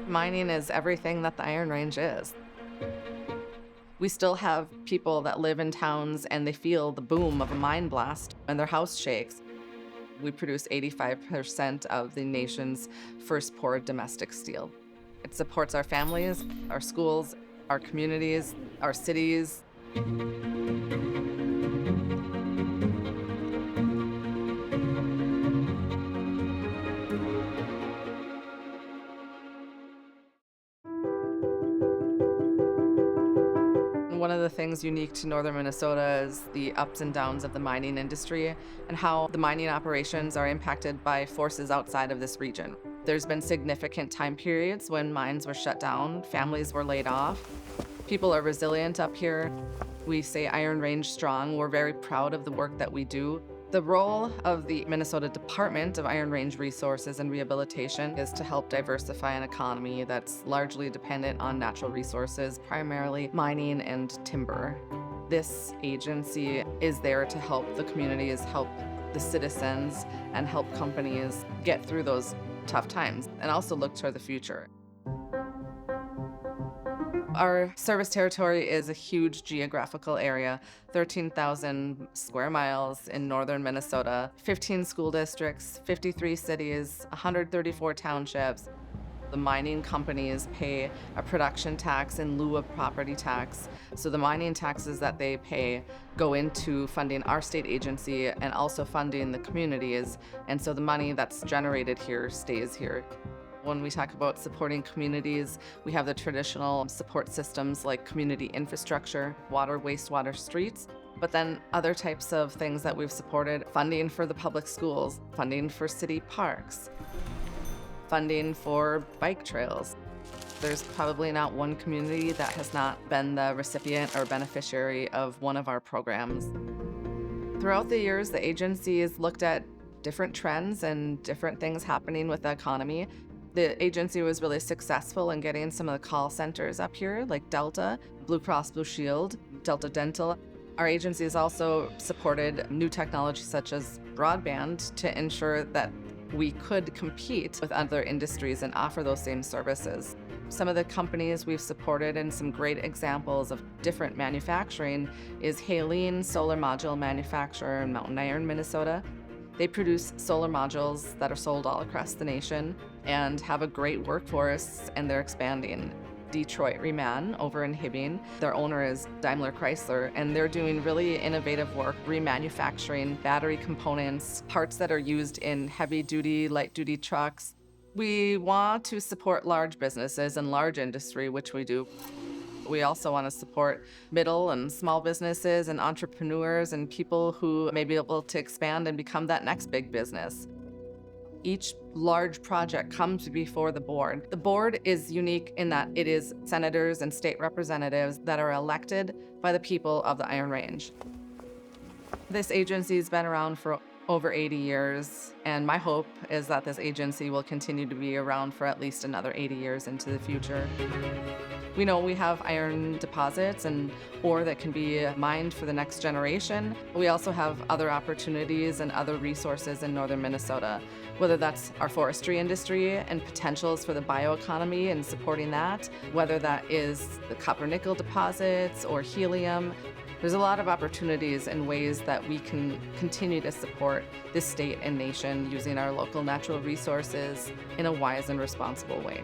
Mining is everything that the Iron Range is. We still have people that live in towns and they feel the boom of a mine blast and their house shakes. We produce 85% of the nation's first poured domestic steel. It supports our families, our schools, our communities, our cities. One of the things unique to northern Minnesota is the ups and downs of the mining industry and how the mining operations are impacted by forces outside of this region. There's been significant time periods when mines were shut down, families were laid off. People are resilient up here. We say Iron Range strong. We're very proud of the work that we do. The role of the Minnesota Department of Iron Range Resources and Rehabilitation is to help diversify an economy that's largely dependent on natural resources, primarily mining and timber. This agency is there to help the communities, help the citizens, and help companies get through those tough times, and also look toward the future. Our service territory is a huge geographical area, 13,000 square miles in northern Minnesota, 15 school districts, 53 cities, 134 townships. The mining companies pay a production tax in lieu of property tax. So the mining taxes that they pay go into funding our state agency and also funding the communities. And so the money that's generated here stays here. When we talk about supporting communities, we have the traditional support systems like community infrastructure, water, wastewater, streets, but then other types of things that we've supported: funding for the public schools, funding for city parks, funding for bike trails. There's probably not one community that has not been the recipient or beneficiary of one of our programs. Throughout the years, the agency has looked at different trends and different things happening with the economy. The agency was really successful in getting some of the call centers up here, like Delta, Blue Cross Blue Shield, Delta Dental. Our agency has also supported new technology such as broadband to ensure that we could compete with other industries and offer those same services. Some of the companies we've supported and some great examples of different manufacturing is Haleen Solar Module Manufacturer in Mountain Iron, Minnesota. They produce solar modules that are sold all across the nation and have a great workforce, and they're expanding. Detroit Reman over in Hibbing, their owner is Daimler Chrysler, and they're doing really innovative work remanufacturing battery components, parts that are used in heavy-duty, light-duty trucks. We want to support large businesses and large industry, which we do. We also want to support middle and small businesses and entrepreneurs and people who may be able to expand and become that next big business. Each large project comes before the board. The board is unique in that it is senators and state representatives that are elected by the people of the Iron Range. This agency has been around for over 80 years, and my hope is that this agency will continue to be around for at least another 80 years into the future. We know we have iron deposits and ore that can be mined for the next generation. We also have other opportunities and other resources in northern Minnesota, whether that's our forestry industry and potentials for the bioeconomy and supporting that, whether that is the copper-nickel deposits or helium. There's a lot of opportunities and ways that we can continue to support this state and nation using our local natural resources in a wise and responsible way.